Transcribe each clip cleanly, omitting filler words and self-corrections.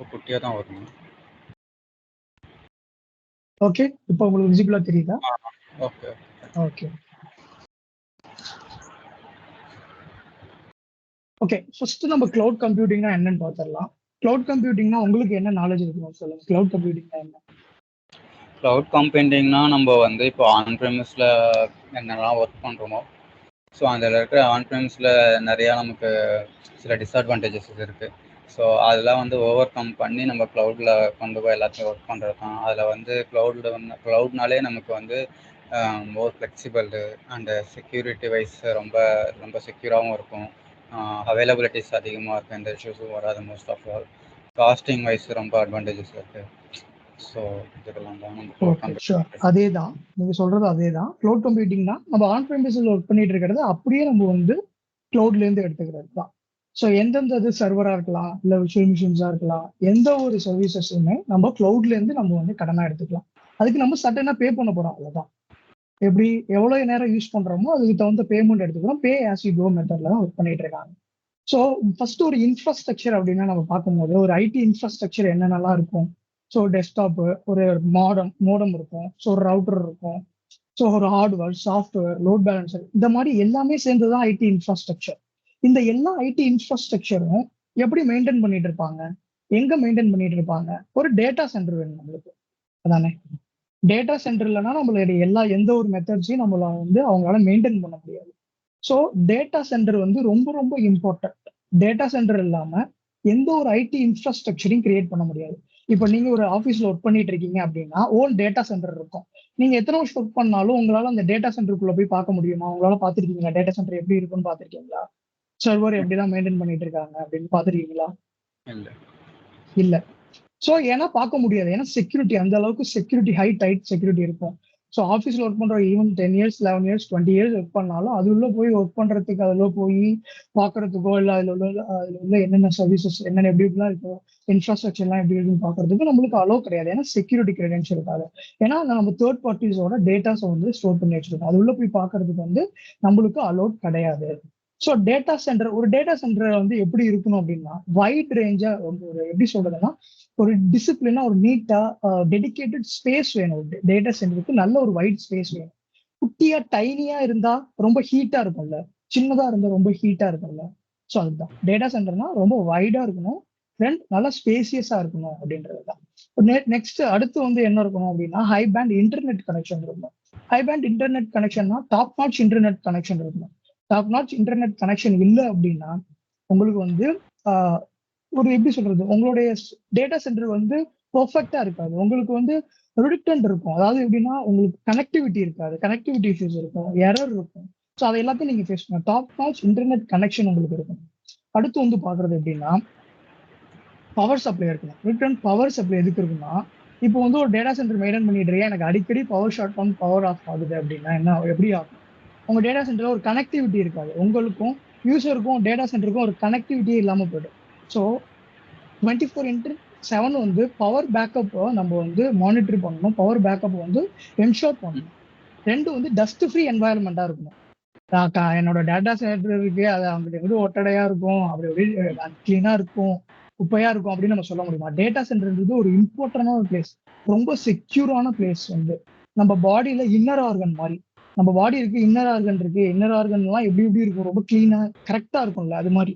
இப்போ குட்டியாக தான் வரணும். ஓகே, இப்போ உங்களுக்கு விசிபிளா தெரியுதா? Okay okay okay. ஃபர்ஸ்ட் நம்ம கிளவுட் கம்ப்யூட்டிங்னா என்னன்னு பார்த்துடலாம். கிளவுட் கம்ப்யூட்டிங்னா உங்களுக்கு என்ன நாலேஜ் இருக்கணும் சொல்லுங்க. கிளவுட் கம்ப்யூட்டிங்னா என்ன? க்ளவுட் கம்ப்யூட்டிங்னா நம்ம வந்து இப்போ ஆன் ப்ரெமிஸில் என்னெல்லாம் ஒர்க் பண்ணுறோமோ, ஸோ அதில் இருக்கிற ஆன் ப்ரெமிஸில் நிறையா நமக்கு சில டிஸ்அட்வான்டேஜஸ் இருக்குது. ஸோ அதெல்லாம் வந்து ஓவர் கம் பண்ணி நம்ம க்ளவுடில் கொண்டு போய் எல்லாத்தையும் ஒர்க் பண்ணுறது தான். அதில் வந்து க்ளவுட்னாலே நமக்கு வந்து மோர் ஃப்ளெக்சிபிள் அண்டு செக்யூரிட்டி வைஸ் ரொம்ப ரொம்ப செக்யூராகவும் இருக்கும். அவைலபிலிட்டிஸ் அதிகமாக இருக்குது, எந்த இஷ்யூஸும் வராது. Most of all costing wise ரொம்ப அட்வான்டேஜஸ் இருக்குது. ஸோ இதெல்லாம் தான் நம்ம அதே தான் நீங்க சொல்றது. அதே தான் கிளவுட் கம்ப்யூட்டிங்னா நம்ம ஆன் ப்ரெமிஸில் ஒர்க் பண்ணிட்டு இருக்கிறது அப்படியே நம்ம வந்து கிளவுட்ல இருந்து எடுத்துக்கிறது தான். ஸோ எந்தெந்த இது சர்வரா இருக்கலாம், இல்லை விர்ச்சுவல் மிஷின்ஸா இருக்கலாம், எந்த ஒரு சர்வீசஸுமே நம்ம கிளவுட்ல இருந்து நம்ம வந்து கடனா எடுத்துக்கலாம். அதுக்கு நம்ம சட்டனா பே பண்ண போறோம், அவ்வளவுதான். எப்படி எவ்வளவு நேரம் யூஸ் பண்றோமோ அதுக்கு தகுந்த பேமெண்ட் எடுத்துக்கிறோம். பே ஆஸ் யூ கோ மெத்தட்ல தான் ஒர்க் பண்ணிட்டு இருக்காங்க. ஸோ ஃபர்ஸ்ட் ஒரு இன்ஃப்ராஸ்ட்ரக்சர் அப்படின்னா நம்ம பார்க்கும்போது ஒரு ஐடி இன்ஃப்ராஸ்ட்ரக்சர் என்னென்னலாம் இருக்கும். ஸோ டெஸ்க்டாப்பு, ஒரு மோடம் இருக்கும், ஸோ ஒரு ரவுட்டர் இருக்கும், ஸோ ஒரு ஹார்ட்வேர், சாஃப்ட்வேர், லோட் பேலன்சர், இந்த மாதிரி எல்லாமே சேர்ந்துதான் ஐடி இன்ஃப்ராஸ்ட்ரக்சர். இந்த எல்லா ஐடி இன்ஃப்ராஸ்ட்ரக்சரும் எப்படி மெயின்டைன் பண்ணிட்டு இருப்பாங்க, எங்க மெயின்டைன் பண்ணிட்டு இருப்பாங்க? ஒரு டேட்டா சென்டர் வேணும் நம்மளுக்கு, அதானே? டேட்டா சென்டர் இல்லைன்னா நம்மளுடைய எந்த ஒரு மெத்தட்ஸையும் நம்மள வந்து அவங்களால மெயின்டைன் பண்ண முடியாது. ஸோ டேட்டா சென்டர் வந்து ரொம்ப ரொம்ப இம்பார்ட்டன்ட். டேட்டா சென்டர் இல்லாம எந்த ஒரு ஐடி இன்ஃப்ராஸ்ட்ரக்சரையும் கிரியேட் பண்ண முடியாது. இப்போ நீங்க ஒரு ஆஃபீஸ்ல ஒர்க் பண்ணிட்டு இருக்கீங்க அப்படின்னா ஓன் டேட்டா சென்டர் இருக்கும். நீங்க எத்தனை வருஷம் ஒர்க் பண்ணாலும் உங்களால அந்த டேட்டா சென்டருக்குள்ள போய் பார்க்க முடியுமா? உங்களால பார்த்துருக்கீங்களா? டேட்டா சென்டர் எப்படி இருக்குன்னு பார்த்துருக்கீங்களா? சர்வர் எப்படிதான் மெயின்டைன் பண்ணிட்டு இருக்காங்க அப்படின்னு பார்த்துருக்கீங்களா? இல்ல. ஸோ ஏன்னா பார்க்க முடியாது. ஏன்னா செக்யூரிட்டி அந்த அளவுக்கு செக்யூரிட்டி டைட் செக்யூரிட்டி இருக்கும். ஸோ ஆஃபீஸில் ஒர்க் பண்ணுற even 10 years 11 years 20 years work பண்ணாலும் அது உள்ள போய் ஒர்க் பண்ணுறதுக்கு அதில் போய் பார்க்கறதுக்கோ இல்லை அதில் உள்ள என்னென்ன சர்வீசஸ் என்னென்ன எப்படி இப்படிலாம் இருக்கும், இன்ஃப்ராஸ்ட்ரக்சர்லாம் எப்படி இருக்குன்னு பார்க்கறதுக்கு நம்மளுக்கு அலோவ் கிடையாது. ஏன்னா செக்யூரிட்டி கிரெடென்ஷியலுக்காக. ஏன்னா நம்ம தேர்ட் பார்ட்டிஸோட டேட்டாஸை வந்து ஸ்டோர் பண்ணி வச்சிருக்கோம். அது உள்ள போய் பார்க்கறதுக்கு வந்து நம்மளுக்கு அலோவ் கிடையாது. ஸோ டேட்டா சென்டர் ஒரு டேட்டா சென்டர் வந்து எப்படி இருக்கணும் அப்படின்னா வைட் ரேஞ்சா ஒரு எப்படி சொல்றதுன்னா ஒரு டிசிப்ளினா ஒரு நீட்டா டெடிகேட்டட் ஸ்பேஸ் வேணும். டேட்டா சென்டருக்கு நல்ல ஒரு வைட் ஸ்பேஸ் வேணும். குட்டியா டைனியா இருந்தா ரொம்ப ஹீட்டா இருக்கும்ல, சின்னதா இருந்தா ரொம்ப ஹீட்டா இருக்கும்ல. ஸோ அதுதான் டேட்டா சென்டர்னா ரொம்ப வைடா இருக்கணும், ஃப்ரண்ட் நல்லா ஸ்பேசியஸா இருக்கணும் அப்படின்றது தான். நெக்ஸ்ட் அடுத்து வந்து என்ன இருக்கணும் அப்படின்னா ஹை பேண்ட் இன்டர்நெட் கனெக்ஷன் இருக்கணும். ஹை பேண்ட் இன்டர்நெட் கனெக்ஷன்னா டாப் நாட்ச் இன்டர்நெட் கனெக்ஷன் இருக்கணும். டாப் நாட்ச் இன்டர்நெட் கனெக்ஷன் இல்லை அப்படின்னா உங்களுக்கு வந்து ஒரு எப்படி சொல்றது, உங்களுடைய டேட்டா சென்டர் வந்து பெர்ஃபெக்டா இருக்காது. உங்களுக்கு வந்து ரிடக்டன்ட் இருக்கும். அதாவது எப்படின்னா உங்களுக்கு கனெக்டிவிட்டி இருக்காது, கனெக்டிவிட்டி இஷ்யூஸ் இருக்கும், எரர் இருக்கும். ஸோ அதை எல்லாத்தையும் நீங்க ஃபேஸ் பண்ணணும். டாப் நாட்ச் இன்டர்நெட் கனெக்ஷன் உங்களுக்கு இருக்கும். அடுத்து வந்து பாக்குறது எப்படின்னா பவர் சப்ளை இருக்கணும். ரிட்டர்ன் பவர் சப்ளை எதுக்கு இருக்குன்னா இப்போ வந்து ஒரு டேட்டா சென்டர் மெயின்டைன் பண்ணிட்டு இருக்கேன், எனக்கு அடிக்கடி power short on power off ஆகுது அப்படின்னா என்ன எப்படி ஆகும்? உங்க டேட்டா சென்டர்ல ஒரு கனெக்டிவிட்டி இருக்காது. உங்களுக்கும் யூசருக்கும் டேட்டா சென்டருக்கும் ஒரு கனெக்டிவிட்டியே இல்லாம போயிடும். ஸோ 24/7 வந்து பவர் பேக்கப்பை நம்ம வந்து மானிட்டர் பண்ணணும். பவர் பேக்கப் வந்து என்ஷோர் பண்ணணும். ரெண்டு வந்து டஸ்ட் ஃப்ரீ என்வாயர்மெண்டா இருக்கணும். என்னோட டேட்டா சென்டர் இருக்கு, அது அங்கிட்ட வந்து ஒட்டடையா இருக்கும், அப்படி அப்படி கிளீனா இருக்கும், குப்பையா இருக்கும் அப்படின்னு நம்ம சொல்ல முடியுமா? டேட்டா சென்டர்ன்றது ஒரு இம்பார்ட்டன்டான பிளேஸ், ரொம்ப செக்யூரான பிளேஸ். வந்து நம்ம பாடியில இன்னர் ஆர்கன் மாதிரி. நம்ம பாடி இருக்கு, இன்னர் ஆர்கன் இருக்கு. இன்னர் ஆர்கன் எல்லாம் எப்படி எப்படி இருக்கும், ரொம்ப கிளீனா கரெக்டா இருக்கும்ல. அது மாதிரி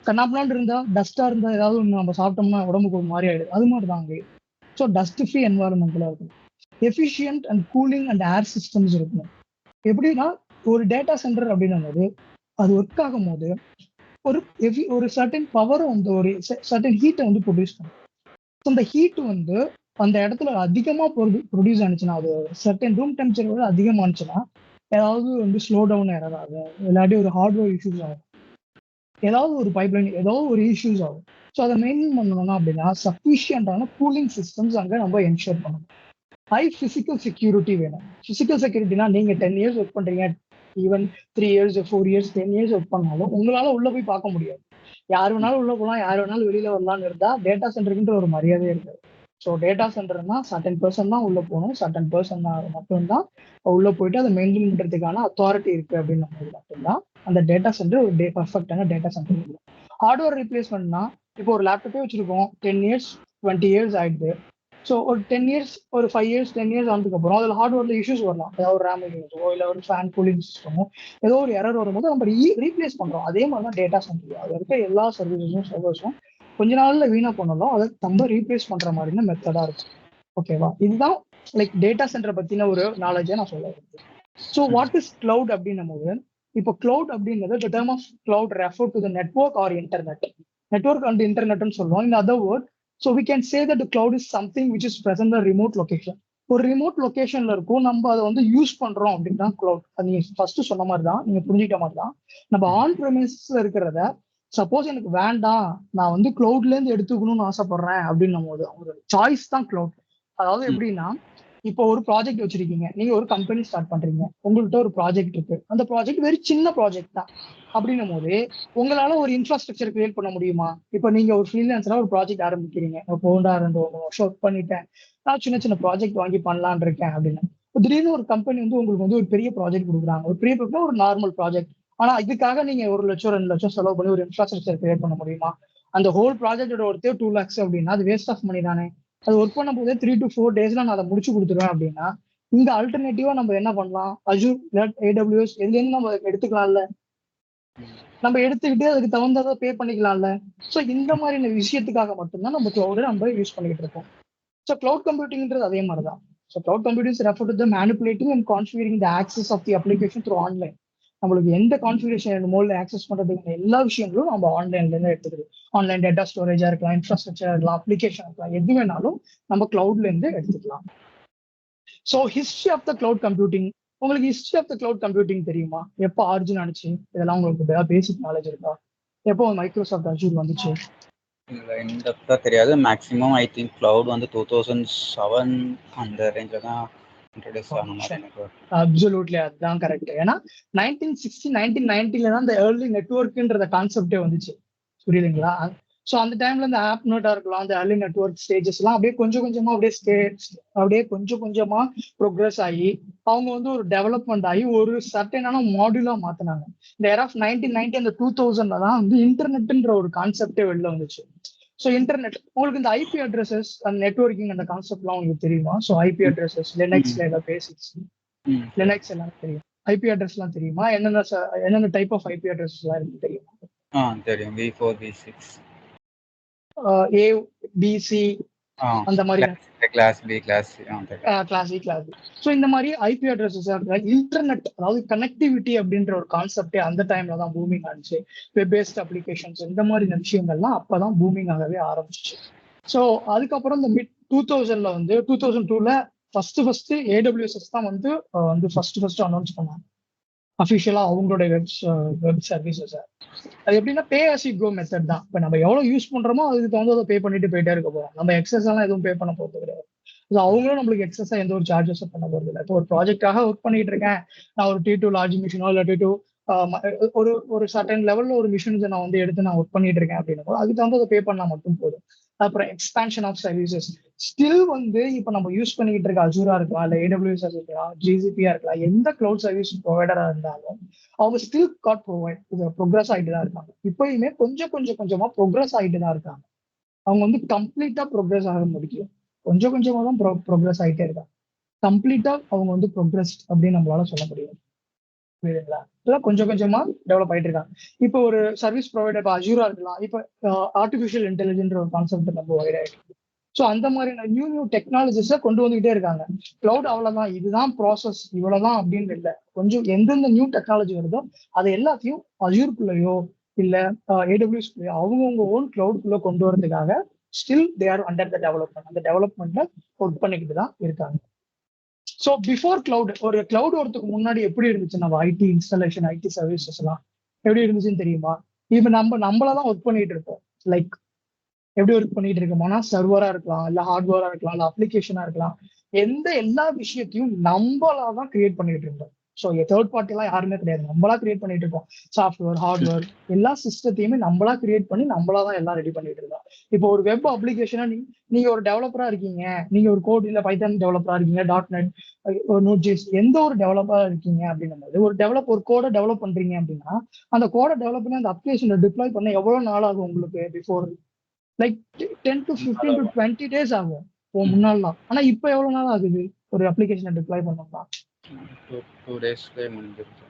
கண்ணாப்லான் இருந்தா, டஸ்டா இருந்தா ஏதாவது ஒன்று நம்ம சாப்பிட்டோம்னா உடம்புக்கு ஒரு மாதிரி ஆயிடுது. அது மாதிரி தான் அங்கே. ஸோ டஸ்ட் ஃப்ரீ என்வாயர்மெண்ட்ல இருக்கும். Efficient and cooling and air systems இருக்கணும். எப்படின்னா ஒரு டேட்டா சென்டர் அப்படின்னும் போது அது ஒர்க் ஆகும் போது ஒரு சர்டன் பவர் வந்து ஒரு சர்டன் ஹீட்டை வந்து ப்ரொடியூஸ் பண்ணும். அந்த ஹீட் வந்து அந்த இடத்துல அதிகமா ப்ரொடியூஸ் ஆனிச்சுன்னா, அது சர்டன் ரூம் டெம்பரேச்சர் விட அதிகமானுச்சுன்னா ஏதாவது வந்து ஸ்லோ டவுன் எரர் ஆகும், இல்லாட்டி ஒரு ஹார்ட்வேர் இஷ்யூஸ் ஆகும், ஏதாவது ஒரு பைப்லைன் ஏதாவது ஒரு இஷ்யூஸ் ஆகும். ஸோ அதை மெயின்டைன் பண்ணணும்னா அப்படின்னா சஃபிஷியன்டான கூலிங் சிஸ்டம்ஸ் அங்கே நம்ம என்ஷூர் பண்ணணும். ஹை பிசிக்கல் செக்யூரிட்டி வேணும். பிசிக்கல் செக்யூரிட்டினா நீங்க 10 years ஒர்க் பண்றீங்க, even 3 years 4 years 10 years work பண்ணாலும் உங்களால உள்ள போய் பார்க்க முடியாது. யார் வேணாலும் உள்ள போகலாம், யார் வேணாலும் வெளியில வரலாம்னு இருந்தா டேட்டா சென்டருக்குன்ற ஒரு மரியாதையே இருக்காது. ஸோ டேட்டா சென்டர்னா சர்டன் பர்சன் தான் உள்ள போகணும், சர்டன் பர்சன் மட்டும்தான் உள்ள போயிட்டு அதை மெயின்டைன் பண்றதுக்கான அத்தாரிட்டி இருக்கு அப்படின்னு மட்டும்தான் அந்த டேட்டா சென்டர் ஒரு பர்ஃபெக்டான டேட்டா சென்டர். ஹார்ட்வேர் ரீப்ளேஸ்மெண்ட்னா இப்போ ஒரு லேப்டாப்பே வச்சிருக்கோம், 10 years 20 years ஆயிடுது. ஸோ ஒரு 10 years, ஒரு 5 years 10 years ஆனதுக்கப்புறம் அதில் ஹார்ட்வேர்ல இஷ்யூஸ் வரலாம். ஏதாவது ஒரு ரேம் இஷ்யூஸோ இல்லை ஒரு ஃபேன் கூலிங் சிஸ்டமோ ஏதோ ஒரு எரர் வரும்போது நம்ம ரீப்ளேஸ் பண்றோம். அதே மாதிரி தான் டேட்டா சென்டர். அது இருக்க எல்லா சர்வீஸஸும் சர்வர்ஸும் கொஞ்ச நாள்ல வீணா பண்ணலாம். அதை நம்ம ரீப்ளேஸ் பண்ற மாதிரியான மெத்தடா இருக்கும். ஓகேவா? இதுதான் லைக் டேட்டா சென்டரை பத்தின ஒரு நாலேஜை நான் சொல்ல வருது. ஸோ வாட் இஸ் கிளவுட் அப்படின்னும் போது, இப்போ கிளவுட் அப்படிங்கிறது the term of cloud refer to the network or internet. Network and internetன்னு சொல்லுவோம். In other word, so we can say that the cloud is something which is present in a remote location. ஒரு remote லொகேஷன்ல இருக்கும், நம்ம அதை வந்து use பண்றோம் அப்படின்னா cloud. அது நீங்க ஃபர்ஸ்ட் சொன்ன மாதிரி தான், நீங்க புரிஞ்சுக்கிட்ட மாதிரி தான். நம்ம ஆன் ப்ரெமிஸ்ல இருக்கிறத சப்போஸ் எனக்கு வேண்டாம், நான் வந்து கிளவுட்ல இருந்து எடுத்துக்கணும்னு ஆசைப்படுறேன் அப்படின்னும் போது ஒரு சாய்ஸ் தான் கிளவுட். அதாவது எப்படின்னா, இப்போ ஒரு ப்ராஜெக்ட் வச்சிருக்கீங்க, நீங்க ஒரு கம்பெனி ஸ்டார்ட் பண்றீங்க, உங்கள்கிட்ட ஒரு ப்ராஜெக்ட் இருக்கு, அந்த ப்ராஜெக்ட் வெரி சின்ன ப்ராஜெக்ட் தான் அப்படின்னும் போது உங்களால ஒரு இன்ஃப்ராஸ்ட்ரக்சர் கிரியேட் பண்ண முடியுமா? இப்போ நீங்க ஒரு ஃப்ரீலான்சரா ஒரு ப்ராஜெக்ட் ஆரம்பிக்கிறீங்க, போண்டா 2 வருஷம் ஒர்க் பண்ணிட்டேன், நான் சின்ன சின்ன ப்ராஜெக்ட் வாங்கி பண்ணலான் இருக்கேன் அப்படின்னு. திடீர்னு ஒரு கம்பெனி வந்து உங்களுக்கு வந்து ஒரு பெரிய ப்ராஜெக்ட் கொடுக்குறாங்க. ஒரு பெரிய ப்ராஜெக்ட், ஒரு நார்மல் ப்ராஜெக்ட். ஆனா இதுக்காக நீங்க 1 லட்சம் 2 லட்சம் செலவு பண்ணி ஒரு இன்ஃப்ராஸ்ட்ரக்சர் கிரியேட் பண்ண முடியுமா? அந்த ஹோல் ப்ராஜெக்டோட ஒருத்தே 2 lakhs அப்படின்னா அது வேஸ்ட் ஆஃப் மணி தானே. அது ஒர்க் பண்ணும் போதே 3 to 4 daysல நான் அதை முடிச்சு கொடுத்துருவேன் அப்படின்னா, இங்க ஆல்டர்னேட்டிவா நம்ம என்ன பண்ணலாம்? அஜூர், AWS எதுல இருந்து நம்ம எடுத்துக்கலாம்ல. நம்ம எடுத்துக்கிட்டு அதுக்கு தகுந்ததை பே பண்ணிக்கலாம்ல. ஸோ இந்த மாதிரியான விஷயத்துக்காக மட்டும்தான் நம்ம கிளவுட நம்ம யூஸ் பண்ணிக்கிட்டு இருக்கோம். ஸோ கிளவுட் கம்ப்யூட்டிங்ன்றது அதே மாதிரி தான். So cloud computing refer to the manipulating and configuring the access of the application through online. நம்மளுக்கு எந்த கான்ஃபிகரேஷன் மோட்ல ஆக்சஸ் பண்றதுக்கு எல்லா விஷயங்களும் நம்ம ஆன்லைன்ல இருந்து எடுத்துக்கிறோம். ஆன்லைன் டேட்டா ஸ்டோரேஜா இருக்கலாம், இன்ஃப்ராஸ்ட்ரக்சர் இருக்கலாம், அப்ளிகேஷன் இருக்கலாம், எது வேணாலும் நம்ம கிளவுட்ல இருந்து எடுத்துக்கலாம். So history of the cloud computing, உங்களுக்கு history of the cloud computing தெரியுமா? எப்போ ஆரிஜின் ஆனிச்சு? இதெல்லாம் உங்களுக்கு பேசிக் நாலேஜ் இருக்கா? எப்போ மைக்ரோசாஃப்ட் அஜூர் வந்துச்சு? இல்லை, இன்டெப்த்தாக தெரியாது. மேக்ஸிமம் ஐ திங்க் கிளவுட் வந்து 2007 அந்த ரேஞ்சில் தான் இன்ட்ரடியூஸ் ஆன மாதிரி எனக்கு. அப்சல்யூட்லி அதுதான் கரெக்ட். ஏன்னா 1960 1990ல தான் இந்த ஏர்லி நெட்ஒர்க்ன்ற கான்செப்டே வந்துச்சு. புரியுதுங்களா? ஸோ அந்த டைம்ல இந்த ஆப் நோட்டா இருக்கலாம், அந்த ஏர்லி நெட்ஒர்க் ஸ்டேஜஸ் எல்லாம் அப்படியே கொஞ்சம் கொஞ்சமா அப்படியே கொஞ்சம் கொஞ்சமா ப்ரோக்ரஸ் ஆகி அவங்க வந்து ஒரு டெவலப்மெண்ட் ஆகி ஒரு சர்டனான மாடியூலா மாத்தினாங்க. இந்த ஏர் ஆஃப் 1990 அந்த 2000ல தான் வந்து இன்டர்நெட்ன்ற ஒரு கான்செப்டே வெளில வந்துச்சு. ஸோ இன்டர்நெட், உங்களுக்கு இந்த ஐபி அட்ரஸஸ் அந்த நெட்ஒர்க்கிங் அந்த கான்செப்ட்லாம் உங்களுக்கு தெரியுமா? ஸோ ஐபி அட்ரஸஸ், லினக்ஸ்ல ஏதாவது பேசிக்ஸ், லினக்ஸ் எல்லாம் தெரியும். ஐபி அட்ரஸ்லாம் தெரியுமா? என்னென்ன டைப் ஆஃப் ஐபி அட்ரஸ் எல்லாம் இருக்கு தெரியுமா? தெரியும். V4 V6 A B C அந்த மாதிரி class B class C class E class. So இந்த மாதிரி ஐபி அட்ரஸஸ் இன்டர்நெட், அதாவது கனெக்டிவிட்டி அப்படின்ற ஒரு கான்செப்டே அந்த டைம்ல தான் பூமிங் ஆனிச்சு. வெப் பேஸ்ட் அப்ளிகேஷன்ஸ் இந்த மாதிரி விஷயங்கள்லாம் அப்பதான் பூமிங் ஆகவே ஆரம்பிச்சிச்சு. ஸோ அதுக்கப்புறம் இந்த மிட் 2000ல வந்து 2002ல ஃபர்ஸ்ட் AWS தான் வந்து ஃபர்ஸ்ட் அனௌன்ஸ் பண்ணாங்க அஃபிஷியலா அவங்களோட வெப் சர்வீசஸ். அது எப்படின்னா பே அஸ் யூ கோ மெத்தட் தான். இப்போ நம்ம எவ்வளவு யூஸ் பண்றோமோ அதுக்கு தகுந்த பே பண்ணிட்டு போயிட்டே இருக்க போறோம். நம்ம எக்ஸஸ் எல்லாம் எதுவும் பே பண்ண போறது கிடையாது. அவங்களும் நம்மளுக்கு எக்ஸஸா எந்த ஒரு சார்ஜஸும் பண்ண போறது இல்லை. இப்போ ஒரு ப்ராஜெக்டாக ஒர்க் பண்ணிட்டு இருக்கேன், நான் ஒரு T2 லார்ஜ் மிஷினோ இல்லை T2 ஒரு சர்டன் லெவல்ல ஒரு மிஷின்ஸ் நான் வந்து எடுத்து நான் ஒர்க் பண்ணிட்டு இருக்கேன் அப்படின்னா அதுக்கு தகுந்த பே பண்ணா மட்டும் போதும். அப்புறம் எக்ஸ்பான்ஷன் ஆஃப் சர்வீசஸ் ஸ்டில் வந்து இப்போ நம்ம யூஸ் பண்ணிக்கிட்டு இருக்க அஜூரா இருக்கலாம், இல்லை AWS இருக்கலாம், GCP-யா இருக்கலாம், எந்த கிளவுட் சர்வீஸ் ப்ரொவைடரா இருந்தாலும் அவங்க ஸ்டில் காட் ப்ரோக்ரஸ் ஆகிட்டு தான் இருக்காங்க. இப்பயுமே கொஞ்சமா ப்ரோக்ரஸ் ஆகிட்டு தான் இருக்காங்க. அவங்க வந்து கம்ப்ளீட்டா ப்ரோக்ரஸ் ஆக முடியும், கொஞ்சம் கொஞ்சமா தான் ப்ரோக்ரஸ் ஆகிட்டே இருக்காங்க. கம்ப்ளீட்டா அவங்க வந்து ப்ரோக்ரஸ் அப்படின்னு நம்மளால சொல்ல முடியும். புரியுதுங்களா? இதெல்லாம் கொஞ்சம் கொஞ்சமா டெவலப் ஆயிட்டு இருக்காங்க. இப்போ ஒரு சர்வீஸ் ப்ரொவைடர் இப்போ அஜூரா இருக்கலாம், இப்போ ஆர்டிஃபிஷியல் இன்டெலிஜென்ட் ஒரு கான்செப்ட் நம்ம வைட் ஆயிட்டு. ஸோ அந்த மாதிரி நியூ டெக்னாலஜிஸை கொண்டு வந்துகிட்டே இருக்காங்க. கிளவுட் அவ்வளவுதான், இதுதான் ப்ராசஸ், இவ்வளவுதான் அப்படின்னு இல்லை. கொஞ்சம் எந்தெந்த நியூ டெக்னாலஜி வருதோ அதை எல்லாத்தையும் அஜூருக்குள்ளேயோ இல்ல AWS-குள்ளேயோ அவங்கவுங்க ஓன் கிளவுட்குள்ள கொண்டு வரதுக்காக still they are under the development. அந்த டெவலப்மெண்ட்ல ஒர்க் பண்ணிக்கிட்டு தான் இருக்காங்க. ஸோ பிஃபோர் கிளவுட், ஒரு கிளவுட் வரதுக்கு முன்னாடி எப்படி இருந்துச்சு நம்ம ஐடி இன்ஸ்டாலேஷன், ஐடி சர்வீசஸ் எல்லாம் எப்படி இருந்துச்சுன்னு தெரியுமா? இப்போ நம்மளதான் ஒர்க் பண்ணிட்டு இருக்கோம். லைக் எப்படி ஒர்க் பண்ணிட்டு இருக்கோம்னா சர்வரா இருக்கலாம், இல்ல ஹார்ட்வேரா இருக்கலாம், இல்ல அப்ளிகேஷனா இருக்கலாம், எல்லா விஷயத்தையும் நம்மளாதான் கிரியேட் பண்ணிட்டு இருக்கோம். ஸோ தேர்ட் பார்ட்டி எல்லாம் யாருமே கிடையாது, நம்மளா கிரியேட் பண்ணிட்டு இருக்கோம். சாஃப்ட்வேர், ஹார்ட்வேர் எல்லா சிஸ்டத்தையுமே நம்மளா கிரியேட் பண்ணி நம்மளாதான் எல்லாம் ரெடி பண்ணிட்டு இருக்கோம். இப்போ ஒரு வெப் அப்ளிகேஷனா நீங்க ஒரு டெவலப்பரா இருக்கீங்க, நீங்க ஒரு கோட் இல்ல பைத்தான் டெவலப்பரா இருக்கீங்க, .NET, Node.js எந்த ஒரு டெவலப்பரா இருக்கீங்க அப்படின்னும் ஒரு கோடை டெவலப் பண்றீங்க அப்படின்னா அந்த கோடை டெவலப் பண்ணி அந்த அப்ளிகேஷனை டிப்ளாய் பண்ண எவ்வளவு நாள் ஆகும் உங்களுக்கு? லைக் 10 to 15 to 20 days ஆகும் முன்னாள்லாம். ஆனா இப்ப எவ்வளவு நாள் ஆகுது ஒரு அப்ளிகேஷனை டிப்ளாய் பண்ணோம்னா? 2 டேஸ்லேயே முடிஞ்சிருச்சு.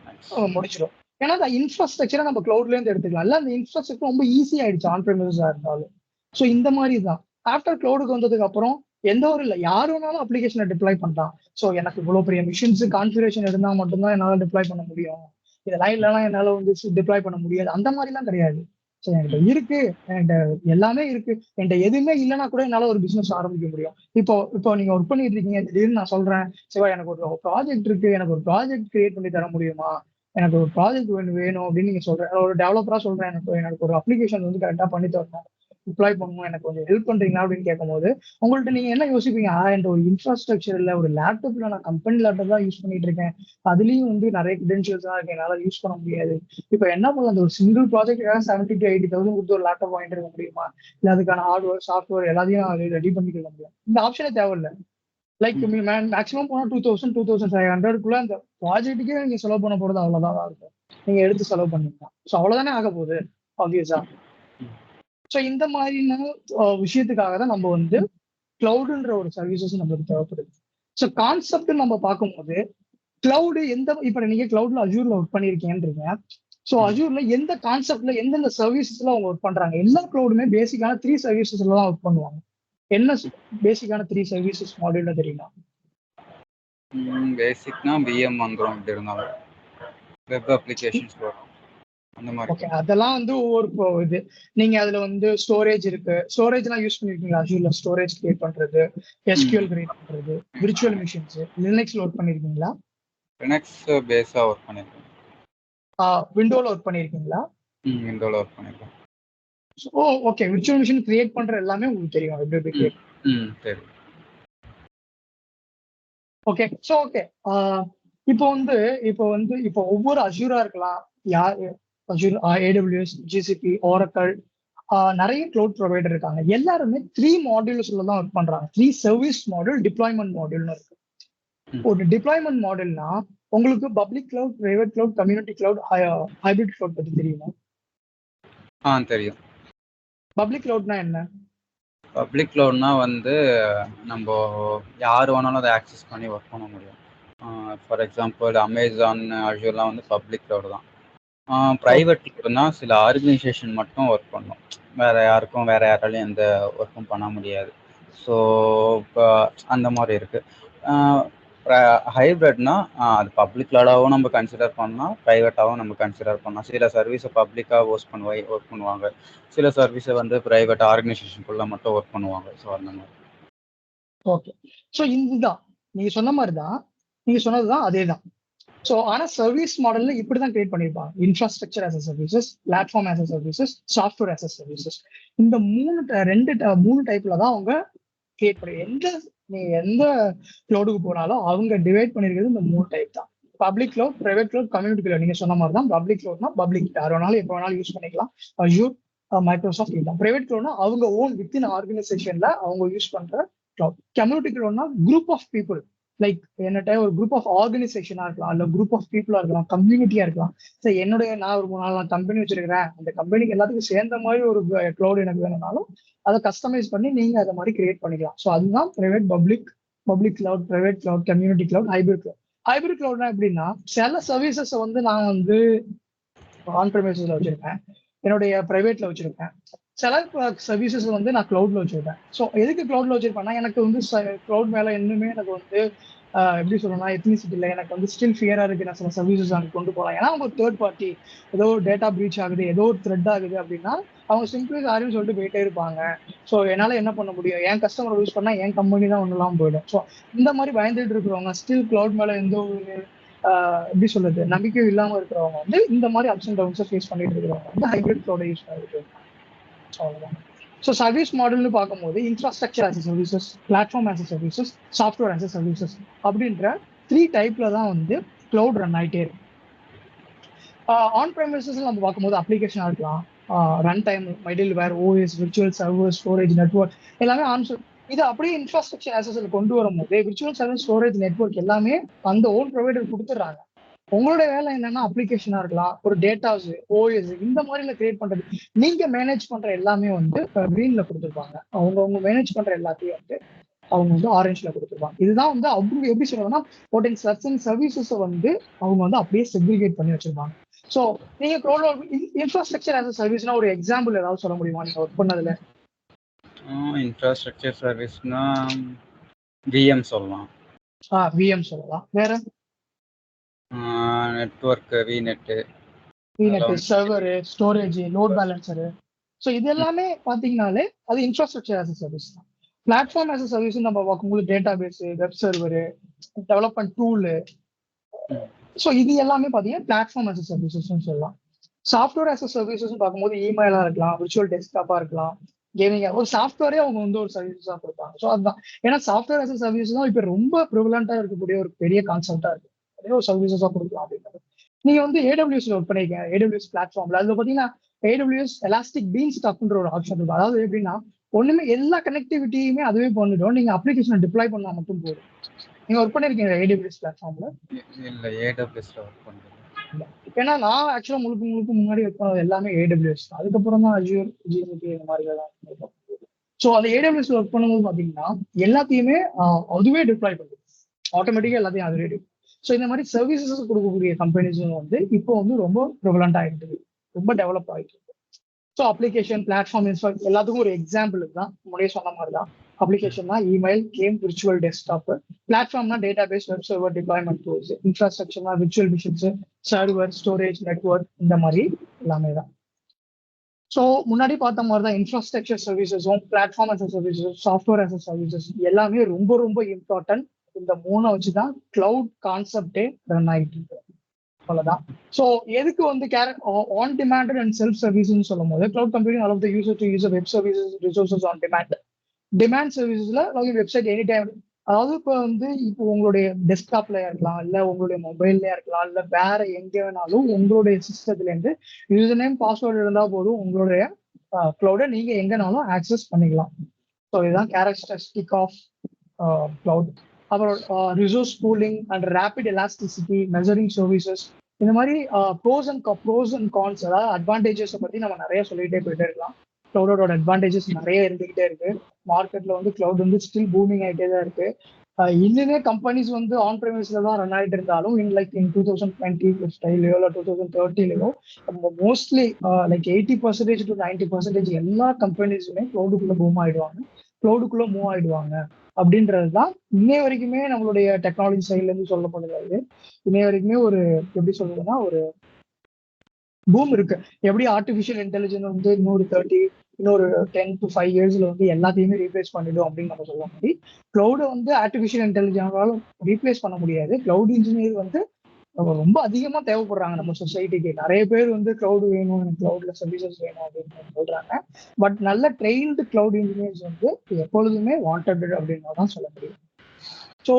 முடிச்சிடும். ஏன்னா அந்த இன்ஃப்ராஸ்ட்ரக்சரை நம்ம கிளவுட்ல இருந்து எடுத்துக்கலாம். இல்ல அந்த இன்ஃப்ராஸ்ட்ரக்சர் ரொம்ப ஈஸி ஆயிடுச்சு ஆன் ப்ரெமிசஸா இருந்தாலும். ஸோ இந்த மாதிரி தான் ஆஃப்டர் கிளவுடுக்கு வந்ததுக்கு அப்புறம் எந்த ஒரு இல்லை யார் வேணாலும் அப்ளிகேஷனை டிப்ளாய் பண்ணலாம். ஸோ எனக்கு இவ்வளவு பெரிய மிஷின்ஸ் கான்ஃபிகரேஷன் இருந்தா மட்டும்தான் என்னால டிப்ளாய் பண்ண முடியும், இதெல்லாம் இல்லைன்னா என்னால வந்து டிப்ளாய் பண்ண முடியாது, அந்த மாதிரிலாம் கிடையாது. ஸோ என்கிட்ட இருக்கு, என்கிட்ட எல்லாமே இருக்கு, என்கிட்ட எதுவுமே இல்லைன்னா கூட என்னால ஒரு பிசினஸ் ஆரம்பிக்க முடியும். இப்போ நீங்க ஒர்க் பண்ணிட்டு இருக்கீங்க, திடீர்னு நான் சொல்றேன் சிவா எனக்கு ஒரு ப்ராஜெக்ட் இருக்கு, எனக்கு ஒரு ப்ராஜெக்ட் கிரியேட் பண்ணி தர முடியுமா, எனக்கு ஒரு ப்ராஜெக்ட் வேணும் அப்படின்னு நீங்க சொல்றேன். ஒரு டெவலப்பரா சொல்றேன், எனக்கு ஒரு அப்ளிகேஷன் வந்து கரெக்டா பண்ணி தரணும், டிப்ளாய் பண்ணணும், எனக்கு கொஞ்சம் ஹெல்ப் பண்றீங்களா அப்படின்னு கேட்கும்போது உங்கள்ட்ட நீங்க என்ன யோசிப்பீங்க? என்கிட்ட ஒரு இன்ஃப்ராஸ்ட்ரக்சர் இல்ல, ஒரு லேப்டாப்ல நான் கம்பெனி லேப்டாப் தான் யூஸ் பண்ணிட்டு இருக்கேன், அதுலயும் வந்து நிறைய கிரெடென்ஷியல்ஸ் தான் இருக்கு, என்னால யூஸ் பண்ண முடியாது. இப்ப என்ன பண்ணலாம், அந்த ஒரு சிங்கிள் ப்ராஜெக்ட் 70 to 80,000 கொடுத்து ஒரு லேப்டாப் வாங்கிட்டு இருக்க முடியுமா? இல்ல அதுக்கான ஹார்ட்வேர் சாஃப்ட்வேர் எல்லாத்தையும் ரெடி பண்ணிக்க முடியும்? இந்த ஆப்ஷனே தேவையில்லை. லைக் மேக்ஸிமம் போனா 2,000 to 2,500 அந்த ப்ராஜெக்ட்டுக்கே நீங்க செலவு பண்ண போறது அவ்வளவுதான் இருக்கும், நீங்க எடுத்து செலவு பண்ணீங்கன்னா. ஸோ அவ்வளவுதானே ஆக போகுது ஆப்வியஸா. ஸோ இந்த மாதிரியான விஷயத்துக்காக தான் நம்ம வந்து கிளவுடுன்ற ஒரு சர்வீசஸ் நம்மளுக்கு தேவைப்படுது. ஸோ கான்செப்ட் நம்ம பார்க்கும்போது கிளவுடு இப்ப நீங்க கிளவுட்ல அஜூர்ல ஒர்க் பண்ணிருக்கீங்கன்றீங்க. ஸோ அஜூர்ல எந்த கான்செப்ட்ல எந்தெந்த சர்வீசஸ்ல அவங்க ஒர்க் பண்றாங்க? எல்லா கிளவுடுமே பேசிக்கான 3 சர்வீசஸ்ல தான் ஒர்க் பண்ணுவாங்க. என்ன பேசிக்கான 3 சர்வீசஸ் மாடியூல்ல தெரியுமா? பேசிக்னா விஎம் வந்துரும், இப்படி இருந்தாலும் வெப் அப்ளிகேஷன்ஸ் வரும் அந்த மாதிரி. ஓகே, அதெல்லாம் வந்து ஒவ்வொரு இது நீங்க அதுல வந்து ஸ்டோரேஜ் இருக்கு, ஸ்டோரேஜ்லாம் யூஸ் பண்ணிருக்கீங்களா? அஜூர்ல ஸ்டோரேஜ் கிரியேட் பண்றது, எஸ்கியூஎல் கிரியேட் பண்றது, விர்ச்சுவல் மிஷின்ஸ், லினக்ஸ்ல ஒர்க் பண்ணிருக்கீங்களா? லினக்ஸ் பேஸா ஒர்க் பண்ணிருக்கேன். விண்டோல ஒர்க் பண்ணிருக்கீங்களா? விண்டோல ஒர்க் பண்ணிருக்கேன். ஓ ஓகே, விர்ச்சுவல் மிஷின் கிரியேட் பண்ற எல்லாமே உங்களுக்கு தெரியும், எப்படி கிரியேட். சரி. ஓகே, ஸோ ஓகே, இப்போ ஒவ்வொரு அஜூரா இருக்கலாம், யார் அஜூர், AWS, GCP, Oracle, நிறைய கிளவுட் ப்ரொவைடர் இருக்காங்க. எல்லாருமே 3 மாடியூல்ஸ்ல தான் ஒர்க் பண்றாங்க. 3 சர்வீஸ் மாடியூல், டிப்ளாய்மெண்ட் மாடியூல்னு இருக்கு. ஒரு டிப்ளாய்மெண்ட் மாடல்னா உங்களுக்கு public cloud, private cloud, community cloud, hybrid cloud பத்தி தெரியுமா? தெரியும். பப்ளிக் கிளவுட்னா என்ன? பப்ளிக் கிளவுட்னா வந்து நம்ம யார் வேணாலும் அதை ஆக்சஸ் பண்ணி ஒர்க் பண்ண முடியும். ஃபார் எக்ஸாம்பிள் அமேசான், அஜூர்லாம் வந்து பப்ளிக் கிளவுட் தான். ப்ரைவேட் கிளவுட்னா சில ஆர்கனைசேஷன் மட்டும் ஒர்க் பண்ணும், வேற யாராலையும் எந்த ஒர்க்கும் பண்ண முடியாது. ஸோ இப்போ அந்த மாதிரி இருக்கு. ஹைப்ரிட்னா அது பப்ளிக் கிளவுடாகவும் நம்ம கன்சிடர் பண்ணலாம், ப்ரைவேட்டாகவும் நம்ம கன்சிடர் பண்ணலாம். சில சர்வீஸை பப்ளிக்காக ஒர்க் பண்ணுவாங்க, சில சர்வீஸை வந்து ப்ரைவேட் ஆர்கனைசேஷனுக்குள்ள மட்டும் ஒர்க் பண்ணுவாங்க. ஸோ அந்த மாதிரி. ஓகே, ஸோ இதுதான் நீங்க சொன்ன மாதிரி தான், நீங்க சொன்னதுதான் அதே தான். ஸோ ஆனா சர்வீஸ் மாடல்ல இப்படிதான் கிரியேட் பண்ணிருப்பாங்க. Infrastructure as a services, platform as a services, software as a services. இந்த மூணு டைப்ல தான் அவங்க கிரியேட் பண்ணி நீங்க எந்த கிளவுடுக்கு போனாலும் அவங்க டிவைட் பண்ணிருக்கிறது இந்த 3 டைப் தான். Public cloud, private cloud, community cloud. நீங்க சொன்ன மாதிரி தான் பப்ளிக் கிளவுட்னா பப்ளிக் யார் வேணாலும் எப்போ வேணாலும் யூஸ் பண்ணிக்கலாம், அஜூர், மைக்ரோசாஃப்ட் இதுதான். பிரைவேட் கிளவுட்னா அவங்க ஓன் வித்தின் ஆர்கனைசேஷன்ல அவங்க யூஸ் பண்ற கிளவுட். கம்யூனிட்டி கிளவுட்னா குரூப் ஆஃப் பீப்புள், லைக் என்னட்ட ஒரு குரூப் ஆஃப் ஆர்கனைசேஷனா இருக்கலாம், இல்ல குரூப் ஆஃப் பீப்புளா இருக்கலாம், கம்யூனிட்டியா இருக்கலாம். சரி, நான் ஒரு 4 கம்பெனி வச்சிருக்கிறேன், அந்த கம்பெனிக்கு எல்லாத்துக்கும் சேர்ந்த மாதிரி ஒரு கிளவுட் எனக்கு வேணும்னாலும் அதை கஸ்டமைஸ் பண்ணி நீங்க அதை மாதிரி கிரியேட் பண்ணிக்கலாம். ஸோ அதுதான் private, public cloud, private cloud, community cloud, hybrid cloud. Hybrid கிளவுட்னா எப்படின்னா சில சர்வீசஸ் வந்து நான் வந்து ஆன் ப்ரெமிசஸ்ல வச்சிருப்பேன், என்னுடைய பிரைவேட்ல வச்சிருப்பேன். சில சர்வீசஸ் வந்து நான் கிளவுட்ல வச்சிருப்பேன். ஸோ எதுக்கு கிளவுட்ல வச்சிருப்பேன்னா எனக்கு வந்து கிளவுட் மேல இன்னுமே எனக்கு வந்து எப்படி சொல்லணும்னா எத்னிசிட்டி இல்லை, எனக்கு வந்து ஸ்டில் ஃபியரா இருக்கு நான் சில சர்வீசஸ் அங்கே கொண்டு போகலாம். ஏன்னா அவங்க தேர்ட் பார்ட்டி, ஏதோ ஒரு டேட்டா பிரீச் ஆகுது, ஏதோ ஒரு த்ரெட் ஆகுது அப்படின்னா அவங்க சிம்பிளி சாரின்னு சொல்லிட்டு போயிட்டே இருப்பாங்க. ஸோ என்னால என்ன பண்ண முடியும், என் கஸ்டமர் யூஸ் பண்ணா என் கம்பெனி தான் ஒன்றுலாம் போயிடும். ஸோ இந்த மாதிரி பயந்துட்டு இருக்கிறவங்க, ஸ்டில் கிளவுட் மேல எந்த ஒரு எப்படி சொல்றது நம்பிக்கையும் இல்லாம இருக்கிறவங்க வந்து இந்த மாதிரி அப்ஸ் அண்ட் டவுன்ஸை ஃபேஸ் பண்ணிட்டு இருக்கிறவங்க வந்து ஹைபிரிட் கிளவுட் யூஸ் பண்ணிட்டு இருக்காங்க. அவ்வளவுதான். ஸோ சர்வீஸ் மாடல்னு பார்க்கும்போது infrastructure as a services, platform as a services, software as a services அப்படின்ற 3 டைப்ல தான் வந்து கிளவுட் ரன் ஆகிட்டே இருக்கு. ஆன் ப்ரைமசஸ் நம்ம பார்க்கும்போது அப்ளிகேஷனாக இருக்கலாம், run time, middleware, OS, virtual server, storage, network எல்லாமே இது அப்படியே இன்ஃப்ராஸ்ட்ரக்சர் ஆசஸ்ல கொண்டு வரும்போது விர்ச்சுவல் சர்வர், ஸ்டோரேஜ், நெட்வொர்க் எல்லாமே அந்த ஓன் ப்ரொவைடர் கொடுத்துட்றாங்க. உங்களுடைய வேலை என்னன்னா அப்ளிகேஷனா இருக்கலாம், ஒரு டேட்டாஸ், ஓஎஸ் இந்த மாதிரில கிரியேட் பண்றது. நீங்க மேனேஜ் பண்ற எல்லாமே வந்து கிரீன்ல கொடுத்துருப்பாங்க. அவங்க மேனேஜ் பண்ற எல்லாத்தையும் வந்து அவங்க வந்து ஆரஞ்சுல கொடுத்துருப்பாங்க. இதுதான் வந்து அவங்க எப்படி சொல்றதுன்னா போட்டிங் சர்டன் சர்வீசஸ் வந்து அவங்க வந்து அப்படியே செக்ரிகேட் பண்ணி வச்சிருப்பாங்க. ஸோ நீங்க இன்ஃப்ராஸ்ட்ரக்சர் ஆஸ் அ சர்வீஸ்னா ஒரு எக்ஸாம்பிள் ஏதாவது சொல்ல முடியுமா நீங்க ஒர்க் பண்ணதுல? இன்ஃப்ராஸ்ட்ரக்சர் சர்வீஸ்னா விஎம் சொல்லலாம், விஎம் சொல்லலாம். வேற network vnet, vnet, server, storage, load balancer. So இது எல்லாமே பார்த்தீங்கன்னாலே அது இன்ஃப்ராஸ்ட்ரக்சர் ஆஸ் அ சர்வீஸ் தான். பிளாட்ஃபார்ம் ஆஸ் அ சர்வீஸ் நம்ம பார்க்கும்போது database, web server, development tool, so இது எல்லாமே பார்த்தீங்கன்னா பிளாட்ஃபார்ம் ஆஸ் அ சர்வீசஸ் சொல்லலாம். சாஃப்ட்வேர் ஆஸ் அ சர்வீசஸ் பார்க்கும்போது இமெயிலா இருக்கலாம், விர்ச்சுவல் டெஸ்க்டாப்பா இருக்கலாம், கேமிங் ஒரு சாஃப்ட்வேரே அவங்க வந்து ஒரு சர்வீஸா கொடுப்பாங்க. ஸோ அதுதான் ஏன்னா சாஃப்ட்வேர் ஆஸ் அ சர்வீஸ் தான் இப்போ ரொம்ப ப்ரிவலண்டா இருக்கக்கூடிய ஒரு பெரிய கான்செப்டா இருக்கு. அதே ஒரு சர்வீசஸா கொடுக்கலாம் அப்படின்றது. நீங்க வந்து ஏடபிள்யூஎஸ்ல ஒர்க் பண்ணிருக்கீங்க, ஏடபிள்யூஎஸ் பிளாட்ஃபார்ம்ல. அதுல பாத்தீங்கன்னா ஏடபிள்யூஎஸ் எலாஸ்டிக் பீன் ஸ்டாக்ன்ற ஒரு ஆப்ஷன் இருக்கும். அதாவது எப்படின்னா ஒண்ணுமே எல்லா கனெக்டிவிட்டியுமே அதுவே பண்ணிடும், நீங்க அப்ளிகேஷனை டிப்ளாய் பண்ணா மட்டும் போதும். நீங்க ஒர்க் பண்ணிருக்கீங்க ஏடபிள்யூஎஸ் பிளாட்ஃபார்ம்ல? இல்லை ஏடபிள்யூஎஸ்ல ஒர்க் பண்ணுறது. ஏன்னா நான் ஆக்சுவலா முழுக்க முன்னாடி ஒர்க் பண்ணது எல்லாமே ஏடபிள்யூஎஸ் தான். அதுக்கப்புறம் தான் அஜூர், ஜிசிபி இந்த மாதிரி எல்லாம். ஸோ அந்த ஏடபிள்யூஎஸ்ல ஒர்க் பண்ணும்போது பாத்தீங்கன்னா எல்லாத்தையுமே அதுவே டிப்ளாய் பண்ணுது, ஆட்டோமேட்டிக்கா எல்லாத்தையும் அதுவே டிப்ளாய். ஸோ இந்த மாதிரி சர்வீசஸ் கொடுக்கக்கூடிய கம்பெனிஸும் வந்து இப்போ வந்து ரொம்ப ப்ரிவலண்ட் ஆகிட்டு, ரொம்ப டெவலப் ஆகிட்டு இருக்கு. ஸோ அப்ளிகேஷன் பிளாட்ஃபார்ம் எல்லாத்துக்கும் ஒரு எக்ஸாம்பிள் தான் முன்னாடியே சொன்ன மாதிரி தான். அப்ளிகேஷன்னா இமெயில், கேம், விர்ச்சுவல் டெஸ்க்டாப். பிளாட்ஃபார்ம்னா database, web server, deployment tools. இன்ஃப்ராஸ்ட்ரக்சர்னா virtual machines, server, storage, network இந்த மாதிரி எல்லாமே தான். ஸோ முன்னாடி பார்த்த மாதிரி தான் இன்ஃப்ராஸ்ட்ரக்சர் சர்வீசஸும் platform as a services, software as a services எல்லாமே ரொம்ப ரொம்ப இம்பார்ட்டன்ட். இந்த மூணை வச்சு தான் கிளவுட் கான்செப்டே ரன் ஆகிட்டு இருக்கு. அவ்வளவுதான். ஸோ எதுக்கு வந்து ஆன் டிமாண்ட் அண்ட் செல்ஃப் சர்வீஸ்ன்னு சொல்லும் போது cloud computing allow the user to use web services resources on demand. Demand சர்வீசஸ்ல வெப்சைட் எனி டைம், அதாவது இப்போ உங்களுடைய டெஸ்க்டாப்ல இருக்கலாம், இல்ல உங்களுடைய மொபைல்ல இருக்கலாம், இல்ல வேற எங்க வேணாலும் உங்களுடைய சிஸ்டத்துல இருந்து யூசர் நேம் பாஸ்வேர்டு இருந்தா போதும் உங்களுடைய கிளவுட நீங்க எங்கனாலும் ஆக்சஸ் பண்ணிக்கலாம். ஸோ இதுதான் கேரக்டரிஸ்டிக் ஆஃப் கிளவுட். அப்புறம் resource pooling and rapid elasticity, measuring services, இந்த மாதிரி ப்ரோஸ் அண்ட் கான்ஸ், அதாவது அட்வான்டேஜஸ் பத்தி நம்ம நிறைய சொல்லிட்டே போயிட்டே இருக்கலாம். கிளவுடோட அட்வான்டேஜஸ் நிறைய இருந்துகிட்டே இருக்கு. மார்க்கெட்ல வந்து கிளவுட் வந்து ஸ்டில் பூமிங் ஆகிட்டே தான் இருக்கு. இன்னுமே கம்பெனிஸ் வந்து ஆன் பிரெமிஸ்ல தான் ரன் ஆகிட்டு இருந்தாலும் இன் 2020 ஸ்டைலையோ இல்லை 2030 மோஸ்ட்லி 80% to 90% எல்லா கம்பெனிஸுமே கிளவுடுக்குள்ள மூவ் ஆயிடுவாங்க அப்படின்றதுதான் இன்னைய வரைக்குமே நம்மளுடைய டெக்னாலஜி சைட்ல இருந்து சொல்லப்படுகிறது. இன்னைய வரைக்குமே ஒரு எப்படி சொல்றதுன்னா ஒரு பூம் இருக்கு. எப்படி ஆர்டிபிஷியல் இன்டெலிஜென்ஸ் வந்து இன்னொரு 10 to 5 yearsல வந்து எல்லாத்தையுமே ரீப்ளேஸ் பண்ணிடும் அப்படின்னு நம்ம சொல்ல மாதிரி, கிளவுட வந்து ஆர்டிபிஷியல் இன்டெலிஜென்ஸால ரீப்ளேஸ் பண்ண முடியாது. கிளவுட் இன்ஜினியர் வந்து ரொம்ப அதிகமா தேவைப்படுறாங்க நம்ம சொசைட்டிக்கு. நிறைய பேர் வந்து கிளவுட் வேணும், எனக்கு கிளவுட்ல சர்வீசஸ் வேணும் அப்படின்னு சொல்றாங்க. பட் நல்ல ட்ரெயின்டு கிளவுட் இன்ஜினியர்ஸ் வந்து எப்பொழுதுமே வாண்டட் அப்படின்னு தான் சொல்ல முடியும். ஸோ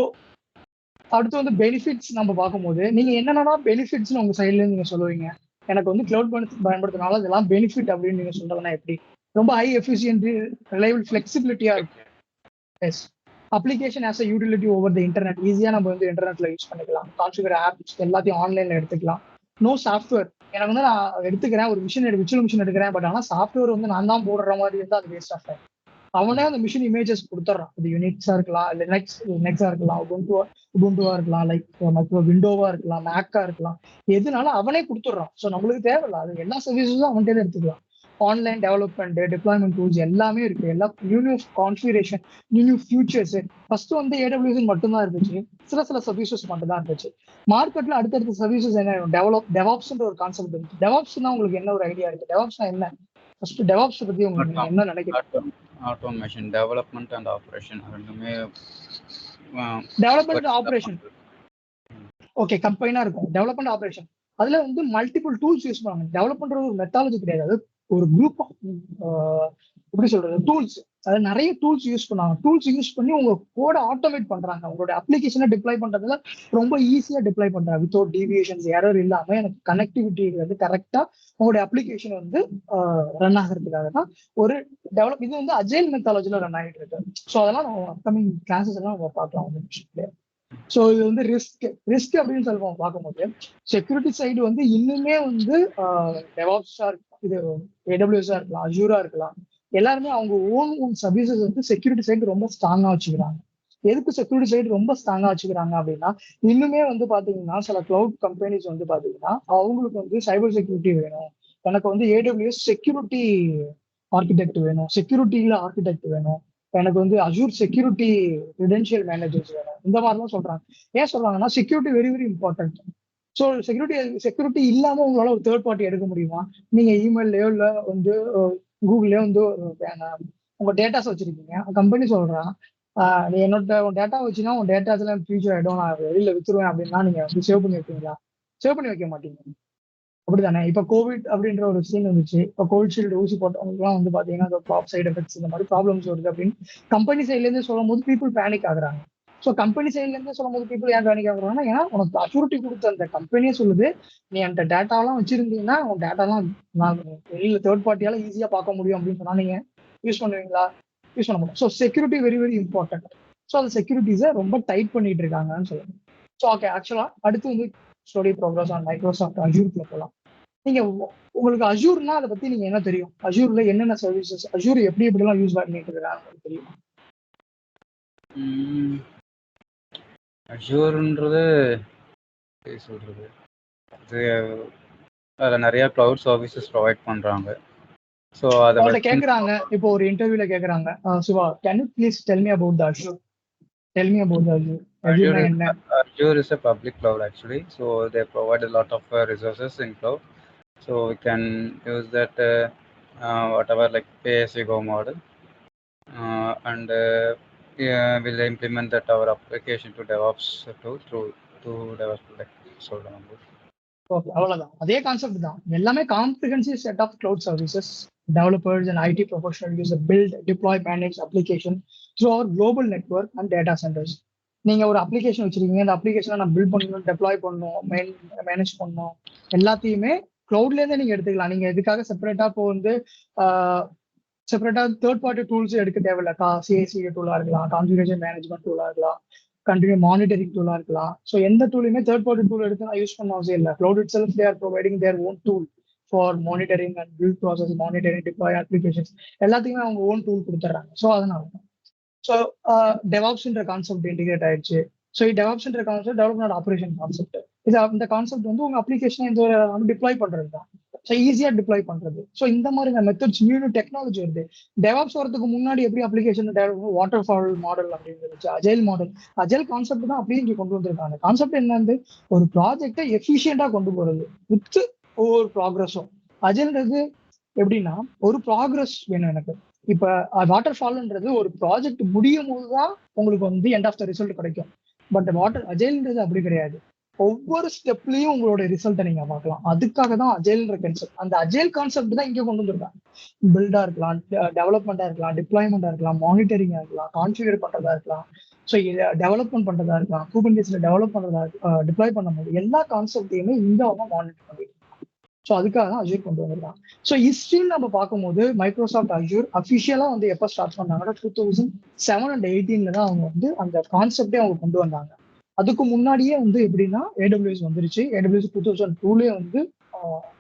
அடுத்து வந்து பெனிஃபிட்ஸ் நம்ம பார்க்கும்போது நீங்க என்னென்னா பெனிஃபிட்ஸ் உங்க சைட்ல இருந்து நீங்க சொல்லுவீங்க? எனக்கு வந்து கிளவுட் பயன்படுத்தினால இதெல்லாம் பெனிஃபிட் அப்படின்னு நீங்க சொல்றதுன்னா எப்படி? ரொம்ப ஹை எஃபிஷியன்சி, ரிலையபிள், ஃபிளெக்சிபிலிட்டியா இருக்கும். Yes, application as a utility over the internet, ஈஸியா நம்ம வந்து இன்டர்நெட்ல யூஸ் பண்ணிக்கலாம். கான்ஃபிகர் ஆப்ஸ் எல்லாத்தையும் ஆன்லைன்ல எடுத்துக்கலாம். நோ சாஃப்ட்வேர், எனக்கு வந்து நான் எடுத்துக்கிறேன் ஒரு விர்ச்சுவல் மிஷின் எடுக்கிறேன், பட் ஆனால் சாஃப்ட்வேர் வந்து நான் தான் போடுற மாதிரி இருந்தால் அது வேஸ்ட் ஆஃப் டைம். அவனே அந்த மிஷின் இமேஜஸ் கொடுத்துட்றான். அது யூனிக்ஸா இருக்கலாம், இல்லை நெக்ஸா இருக்கலாம், உபுண்டுவா இருக்கலாம், லைக் விண்டோவா இருக்கலாம், மேக்கா இருக்கலாம், எதுனாலும் அவனே கொடுத்துட்றான். ஸோ நம்மளுக்கு தேவையில்ல, அது எல்லா சர்வீஸஸும் அவன்கிட்ட எடுத்துக்கலாம். ஆன்லைன் டெவலப்மெண்ட், டிப்ளாய்மெண்ட் டூல்ஸ் எல்லாமே இருக்கு. எல்லா new configuration, new features. First வந்து ஏடபிள்யூஎஸ் மட்டும்தான் இருந்துச்சு, சில சர்வீசஸ் மட்டும் தான் இருந்துச்சு. மார்க்கெட்ல அடுத்தடுத்த சர்வீசஸ் என்ன டெவாப்ஸ்ன்ற ஒரு கான்செப்ட் இருக்கு. டெவாப்ஸ்னா உங்களுக்கு என்ன ஒரு ஐடியா இருக்கு? டெவாப்ஸ்னா என்ன? ஃபர்ஸ்ட் டெவாப்ஸ் பத்தி உங்களுக்கு என்ன நினைக்கிறீங்க? ஆட்டோமேஷன், டெவலப்மெண்ட் அண்ட் ஆபரேஷன் ரெண்டுமே. டெவலப்மெண்ட் ஆபரேஷன் ஓகே கம்பைனா இருக்கும். டெவலப்மெண்ட் ஆபரேஷன் அதுல வந்து மல்டிபிள் டூல்ஸ் யூஸ் பண்ணுவாங்க. டெவலப்மெண்ட் ஒரு மெத்தாலஜி கிடையாது, ஒரு குரூப் ஆஃப் எப்படி சொல்றது டூல்ஸ். அதாவது நிறைய டூல்ஸ் யூஸ் பண்ணுவாங்க. டூல்ஸ் யூஸ் பண்ணி உங்க கோட ஆட்டோமேட் பண்றாங்க. உங்களோட அப்ளிகேஷனை டிப்ளாய் பண்றதுல ரொம்ப ஈஸியா டிப்ளாய் பண்றாங்க. வித்தவுட் டீவியேஷன்ஸ், எரர் இல்லாம எனக்கு கனெக்டிவிட்டி வந்து கரெக்டா உங்களுடைய அப்ளிகேஷன் வந்து ரன் ஆகிறதுக்காக தான் ஒரு டெவலப். இது வந்து அஜைல் மெத்தாலஜில ரன் ஆகிட்டு இருக்கு. ஸோ அதெல்லாம் நம்ம அப்கமிங் கிளாஸஸ் எல்லாம் நம்ம பார்க்கலாம். ஸோ இது வந்து ரிஸ்க் அப்படின்னு சொல்லுவோம் பார்க்கும்போது செக்யூரிட்டி சைடு வந்து இன்னுமே வந்து டெவாப்ஸா இருக்கலாம், இது ஏடபிள்யூஎஸ்ஆ இருக்கலாம், அஜூரா இருக்கலாம், எல்லாருமே அவங்க ஓன் சர்வீசஸ் வந்து செக்யூரிட்டி சைடு ரொம்ப ஸ்ட்ராங்கா வச்சுக்கிறாங்க. எதுக்கு செக்யூரிட்டி சைடு ரொம்ப ஸ்ட்ராங்கா வச்சுக்கிறாங்க அப்படின்னா இன்னுமே வந்து பாத்தீங்கன்னா சில கிளவுட் கம்பெனிஸ் வந்து பாத்தீங்கன்னா அவங்களுக்கு வந்து சைபர் செக்யூரிட்டி வேணும், எனக்கு வந்து ஏடபிள்யூஎஸ் செக்யூரிட்டி ஆர்கிடெக்ட் வேணும், செக்யூரிட்டியில ஆர்கிடெக்ட் வேணும், எனக்கு வந்து அஜூர் செக்யூரிட்டி கிரெடென்ஷியல் மேனேஜர்ஸ் வேணும், இந்த மாதிரிலாம் சொல்றாங்க. ஏன் சொல்றாங்கன்னா security very very important. So security இல்லாம உங்களால ஒரு தேர்ட் பார்ட்டி எடுக்க முடியுமா? நீங்க இமெயிலையோ இல்ல வந்து கூகுள்லயோ வந்து உங்க டேட்டாஸ் வச்சிருக்கீங்க, கம்பெனி சொல்றான் நீ என்னோட உன் டேட்டா வச்சுன்னா உன் டேட்டாஸ்ல ஃபியூச்சர் ஆயிடும், நான் வெளியில வித்துருவேன் அப்படின்னா நீங்க வந்து சேவ் பண்ணி வைப்பீங்களா? சேவ் பண்ணி வைக்க மாட்டீங்க. அப்படித்தானே? இப்ப கோவிட் அப்படின்ற ஒரு சீன் வந்துச்சு. இப்ப கோவிஷீல்டு ஊசி போட்டவங்களுக்குலாம் வந்து பாத்தீங்கன்னா ப்ராப் சைடு எஃபெக்ட்ஸ் இந்த மாதிரி ப்ராப்ளம்ஸ் வருது அப்படின்னு கம்பெனி சைட்ல இருந்து சொல்லும் போது பீப்புள் பேனிக் ஆகுறாங்க. ஸோ கம்பெனி சைட்ல இருந்து சொல்லும் போது பீப்புள் ஏன் பேனிக் ஆகுறாங்கன்னா ஏன்னா உனக்கு அஷூரிட்டி கொடுத்த அந்த கம்பெனியே சொல்லுது நீ அந்த டேட்டாலாம் வச்சிருந்தீங்கன்னா உன் டேட்டாலாம் நான் வெளியில தேர்ட் பார்ட்டியால ஈஸியா பார்க்க முடியும் அப்படின்னு சொன்னா நீங்க யூஸ் பண்ணுவீங்களா? யூஸ் பண்ண முடியும். So security very very important. So அந்த செக்யூரிட்டிஸை ரொம்ப டைட் பண்ணிட்டு இருக்காங்கன்னு சொல்லணும். ஸோ ஓகே, ஆக்சுவலா அடுத்து வந்து ஸ்டோரி ப்ரோக்ரஸ் ஆன் மைக்ரோசாஃப்ட் அஜூர்ல போகலாம். நீங்க உங்களுக்கு அஜூர்னா அதை பத்தி நீங்க என்ன தெரியும்? அஜூர்ல என்னென்ன சர்வீசஸ், அஜூர் எப்படி எப்படிலாம் யூஸ் பண்ணிட்டு இருக்காங்க உங்களுக்கு தெரியும்? அஷூர்ன்றது எப்படி சொல்றது, அது அதில் நிறைய க்ளவுட் சர்வீசஸ் ப்ரொவைட் பண்ணுறாங்க. ஸோ அதை அவங்கள்ட்ட வச்சு கேட்குறாங்க, இப்போ ஒரு இன்டர்வியூல கேட்குறாங்க, Shiva can you please tell me about the Azure, tell me about the Azure. அஜூர்னா என்ன? Azure is a public cloud actually, so they provide a lot of resources in cloud. So we can use that whatever like pay-as-you-go model, and yeah, we'll implement that our application to DevOps through DevOps like சொல்றேன் நம்ம. Okay, அவ்வளவுதான். அதே concept தான். எல்லாமே comprehensive set of cloud services. Developers and IT professional use build deploy manage application through our global network and data centres. நீங்க ஒரு application வச்சிருக்கீங்க, அந்த அப்ளிகேஷனை நான் பில்ட் பண்ணணும், டெப்ளாய் பண்ணணும், மேனேஜ் பண்ணணும், எல்லாத்தையுமே கிளவுட்ல இருந்தே நீங்க எடுத்துக்கலாம். நீங்க இதுக்காக செப்பரேட்டா இப்போ வந்து செப்பரேட்டா தேர்ட் பார்ட்டி டூல்ஸ் எடுக்க தேவையில்ல. சிஐசி டூலா இருக்கலாம், கான்ஃபிகரேஷன் மேனேஜ்மெண்ட் டூலா இருக்கலாம், கண்டினியூ மானிட்டரிங் டூலா இருக்கலாம். ஸோ எந்த டூலையுமே தேர்ட் பார்ட்டி டூல் எடுத்து நான் யூஸ் பண்ண அவசியம் இல்லை. Cloud itself they are providing their own tool for monitoring and build process, monitoring, deploy applications எல்லாத்தையுமே அவங்க ஓன் டூல் கொடுத்துட்றாங்க. ஸோ அதனால தான். ஸோ டெவாப்ஸ்ன்ற கான்செப்ட் இன்டிகிரேட் ஆயிடுச்சு. ஸோ டெவாப்ஸ்ன்ற கான்செப்ட் டெவலப்மெண்ட் ஆப்ரேஷன் கான்செப்ட். இந்த கான்செப்ட் வந்து உங்க அப்ளிகேஷனை இந்த டிப்ளாய் பண்றது தான். ஸோ ஈஸியா டிப்ளாய் பண்றது. ஸோ இந்த மாதிரி மெத்தட்ஸ், நியூ டெக்னாலஜி வருது. டெவாப்ஸ் வரதுக்கு முன்னாடி எப்படி application develop water fall model அப்படின்னு இருந்துச்சு, அஜைல் மாடல். அஜைல் கான்செப்ட் தான் அப்படியே இங்க கொண்டு வந்திருக்காங்க. கான்செப்ட் என்னன்னு ஒரு ப்ராஜெக்டை எஃபிஷியண்டா கொண்டு போறது வித் ஒவ்வொரு ப்ராக்ரஸும். அஜைல்ன்றது எப்படின்னா ஒரு ப்ராக்ரஸ் வேணும் எனக்கு. இப்ப வாட்டர் ஃபால்ன்றது ஒரு ப்ராஜெக்ட் முடியும் போதுதான் உங்களுக்கு வந்து எண்ட் ஆஃப் த ரிசல்ட் கிடைக்கும். பட் அஜைல்ன்றது அப்படி கிடையாது. ஒவ்வொரு ஸ்டெப்லயும் உங்களோட ரிசல்ட்டை நீங்க பார்க்கலாம். அதுக்காக தான் அஜைல்ன்ற கான்செப்ட். அந்த அஜைல் கான்செப்ட் தான் இங்க கொண்டு வந்திருக்காங்க. பில்டா இருக்கலாம், டெவலப்மெண்டா இருக்கலாம், டிப்ளாய்மெண்டா இருக்கலாம், மானிட்டரிங்கா இருக்கலாம், கான்ஃபிகர் பண்றதா இருக்கலாம், ஸோ டெவலப்மெண்ட் பண்றதா இருக்கலாம், குபர்னெட்டிஸ்ல டெவலப் பண்றதா டிப்ளாய் பண்ணும்போது எல்லா கான்செப்டையுமே இங்க அவங்க மானிட்டர் பண்ணிட்டு. ஸோ அதுக்காக தான் அஜூர் கொண்டு வந்திருக்காங்க. ஸோ ஹிஸ்ட்ரின்னு நம்ம பார்க்கும்போது மைக்ரோசாஃப்ட் அஜூர் அஃபிஷியலா வந்து எப்போ ஸ்டார்ட் பண்ணாங்கன்னா 2007 and 2018 தான் அவங்க வந்து அந்த கான்செப்டே அவங்க கொண்டு வந்தாங்க. அதுக்கு முன்னாடியே வந்து எப்படின்னா ஏடபிள்யூஎஸ் வந்துருச்சு. ஏடபிள்யூஎஸ் 2002 வந்து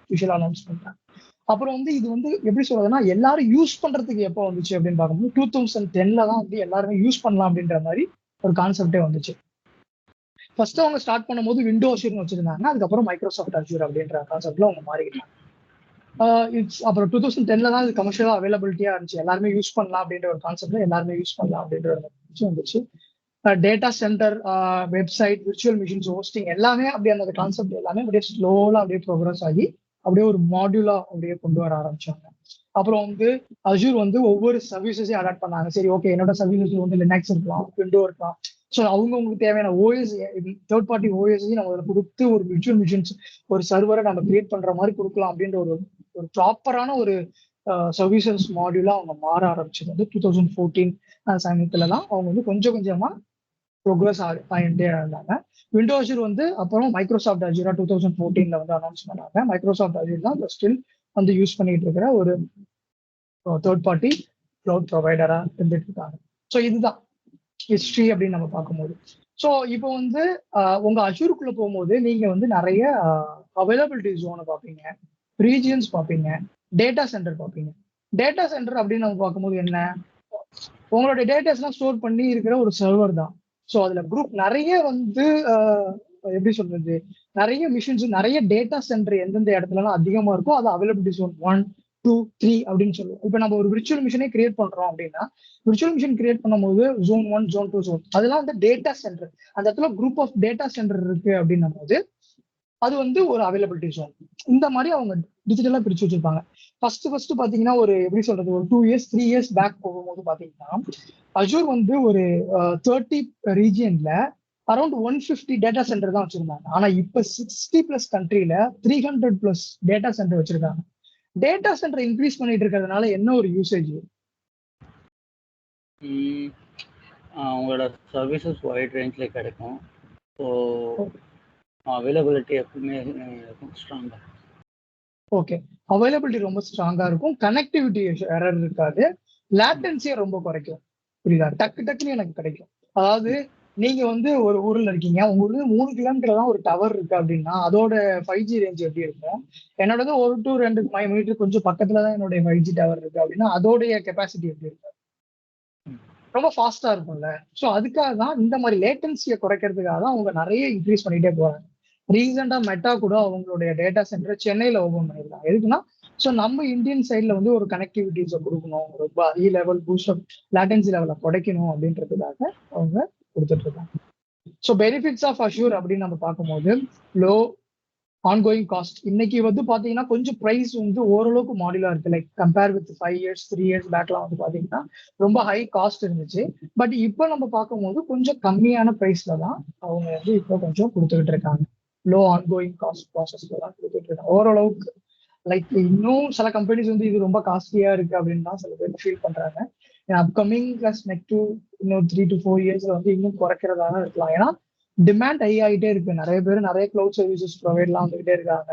அஃபிஷியலா அனௌன்ஸ் பண்ணிட்டாங்க. அப்புறம் வந்து இது வந்து எப்படி சொல்றதுன்னா எல்லாரும் யூஸ் பண்றதுக்கு எப்போ வந்துச்சு அப்படின்னு பார்க்கும்போது 2010 தான் வந்து எல்லாருமே யூஸ் பண்ணலாம் அப்படின்ற மாதிரி ஒரு கான்செப்டே வந்துச்சு. ஃபர்ஸ்ட் அவங்க ஸ்டார்ட் பண்ணும்போது விண்டோ அஷூர்னு வச்சிருந்தாங்க. அதுக்கப்புறம் மைக்ரோசாஃப்ட் அஷூர் அப்படின்ற கான்செப்ட்ல அவங்க மாறிக்கிட்டாங்க. அப்புறம் 2010 தான் இது கமர்ஷியலா அவைலபிலிட்டியா இருந்துச்சு. எல்லாருமே யூஸ் பண்ணலாம் அப்படின்ற ஒரு கான்செப்ட்ல எல்லாருமே யூஸ் பண்ணலாம் அப்படின்ற ஒரு வந்துச்சு. Data centre, website, virtual machines, hosting எல்லாமே அப்படியே அந்த கான்செப்ட் எல்லாமே அப்படியே ஸ்லோலா அப்படியே ப்ரோக்ரஸ் ஆகி அப்படியே ஒரு மாடியூலா அப்படியே கொண்டு வர ஆரம்பிச்சாங்க. அப்புறம் வந்து அஜூர் வந்து ஒவ்வொரு சர்வீசஸையும் அடாப்ட் பண்ணாங்க. சரி, ஓகே, என்னோட சர்வீசஸ் வந்து லினக்ஸ் இருக்கலாம், விண்டோ இருக்கலாம். ஸோ அவங்களுக்கு தேவையான ஓஎஸ், தேர்ட் பார்ட்டி ஓஎஸையும் நம்ம கொடுத்து ஒரு விர்ச்சுவல் மிஷின்ஸ், ஒரு சர்வரை நம்ம கிரியேட் பண்ற மாதிரி கொடுக்கலாம் அப்படின்ற ஒரு ப்ராப்பரான ஒரு சர்வீசஸ் மாடியூலா அவங்க மாற ஆரம்பிச்சது வந்து 2014 சமயத்துல தான் அவங்க வந்து கொஞ்சம் கொஞ்சமா ப்ரோக்ரஸ் ஆகிட்டே இருந்தாங்க. விண்டோ அஜூர் வந்து அப்புறம் மைக்ரோசாஃப்ட் அஜூரா 2014 வந்து அனௌன்ஸ் பண்ணாங்க. மைக்ரோசாஃப்ட் அஜூர் தான் ஸ்டில் வந்து யூஸ் பண்ணிட்டு இருக்கிற ஒரு தேர்ட் பார்ட்டி கிளவுட் ப்ரொவைடரா இருந்துட்டு இருக்காங்க. ஸோ இதுதான் ஹிஸ்ட்ரி அப்படின்னு நம்ம பார்க்கும்போது. ஸோ இப்போ வந்து உங்க அஷூருக்குள்ள போகும்போது நீங்க வந்து நிறைய அவைலபிலிட்டி ஜோனை பார்ப்பீங்க, ரீஜியன்ஸ் பார்ப்பீங்க, டேட்டா சென்டர் பார்ப்பீங்க. டேட்டா சென்டர் அப்படின்னு நம்ம பார்க்கும்போது என்ன, உங்களோட டேட்டாஸ்லாம் ஸ்டோர் பண்ணி இருக்கிற ஒரு சர்வர் தான். ஸோ அதுல குரூப் நிறைய வந்து எப்படி சொல்றது, நிறைய மிஷின்ஸ், நிறைய டேட்டா சென்டர் எந்தெந்த இடத்துலலாம் அதிகமா இருக்கோ அது அவைலபிலிட்டி ஜோன் 1, 2, 3 அப்படின்னு சொல்லுவோம். இப்போ நம்ம ஒரு விர்ச்சுவல் மிஷினே கிரியேட் பண்றோம் அப்படின்னா, விர்ச்சுவல் மிஷின் கிரியேட் பண்ணும்போது ஜோன் 1, ஜோன் 2, ஜோன் அதெல்லாம் வந்து டேட்டா சென்டர். அந்த இடத்துல குரூப் ஆஃப் டேட்டா சென்டர் இருக்கு அப்படின்னும் போது அது வந்து ஒரு அவைலபிலிட்டி ஜோன். இந்த மாதிரி அவங்க டிஜிட்டலா பிரிச்சு வச்சிருப்பாங்க. ஃபர்ஸ்ட் பாத்தீங்கன்னா ஒரு எப்படி சொல்றது, ஒரு 2 இயர்ஸ் 3 இயர்ஸ் பேக் போகும்போது பாத்தீங்கன்னா அஜூர் வந்து ஒரு 30 ரீஜியன்ல அரௌண்ட் 150 டேட்டா சென்டர் தான் வச்சிருந்தாங்க. ஆனா இப்ப 60+ கண்ட்ரில 300+ டேட்டா சென்டர் வச்சிருக்காங்க. டேட்டா சென்டர் இன்க்ரீஸ் பண்ணிட்டு இருக்கிறதுனால என்ன ஒரு யூசேஜ்? உங்களோட சர்வீசஸ் வைட் ரேஞ்சில் கிடைக்கும். ஸோ அவைலபிலிட்டி எப்பவுமே இருக்கும் ஸ்ட்ராங்காக. ஓகே, அவைலபிலிட்டி ரொம்ப ஸ்ட்ராங்கா இருக்கும், கனெக்டிவிட்டி எரர் இருக்காது, லேட்டன்சியை ரொம்ப குறைக்கும். புரியுதா? டக்குன்னு எனக்கு கிடைக்கும். அதாவது நீங்க வந்து ஒரு ஊர்ல இருக்கீங்க, உங்க ஊர்ல 3 கிலோமீட்டர் தான் ஒரு டவர் இருக்கு அப்படின்னா அதோட 5G ரேஞ்ச் எப்படி இருக்கும்? என்னோட 1 to 2 மீட்டர் கொஞ்சம் பக்கத்துல தான் என்னோட 5G டவர் இருக்கு அப்படின்னா அதோடைய கெப்பாசிட்டி எப்படி இருக்கும்? ரொம்ப ஃபாஸ்டா இருக்கும்ல. ஸோ அதுக்காக தான் இந்த மாதிரி லேட்டன்சியை குறைக்கிறதுக்காக தான் அவங்க நிறைய இன்க்ரீஸ் பண்ணிட்டே போறாங்க. ரீசெண்டா மெட்டா கூட அவங்களுடைய டேட்டா சென்டர் சென்னையில ஓபன் பண்ணிருக்காங்க. எதுக்குன்னா, ஸோ நம்ம இந்தியன் சைட்ல வந்து ஒரு கனெக்டிவிட்டிஸை கொடுக்கணும், ரொம்ப ஹை லெவல் பூஸ்ட் லேட்டன்சி லெவலை குறைக்கணும் அப்படின்றதுக்காக அவங்க கொடுத்துட்டு இருக்காங்க. ஸோ பெனிஃபிட்ஸ் ஆஃப் அஷூர் அப்படின்னு நம்ம பார்க்கும்போது, லோ ஆன்கோயிங் காஸ்ட். இன்னைக்கு வந்து பாத்தீங்கன்னா கொஞ்சம் பிரைஸ் வந்து ஓரளவுக்கு மாடுலா இருக்கு. Like compare with 5 years 3 years பேக்லாம் வந்து பாத்தீங்கன்னா ரொம்ப ஹை காஸ்ட் இருந்துச்சு. பட் இப்போ நம்ம பார்க்கும்போது கொஞ்சம் கம்மியான பிரைஸ்ல தான் அவங்க வந்து இப்போ கொஞ்சம் கொடுத்துக்கிட்டு இருக்காங்க. லோ ஆன்கோயிங் காஸ்ட் ப்ராசஸ்ல தான் கொடுத்துட்டு இருக்காங்க ஓரளவுக்கு. லைக் இன்னும் சில கம்பெனிஸ் வந்து இது ரொம்ப காஸ்ட்லியா இருக்கு அப்படின்னு தான் சில பேர் ஃபீல் பண்றாங்க. அப்கமிங் பிளஸ் நெக்ஸ்ட் இன்னும் 3 to 4 இயர்ஸ்ல வந்து இன்னும் குறைக்கிறதா இருக்கலாம். ஏன்னா டிமாண்ட் ஹை ஆகிட்டே இருக்கு. நிறைய பேர் நிறைய கிளவுட் சர்வீசஸ் ப்ரொவைட்லாம் வந்துகிட்டே இருக்காங்க.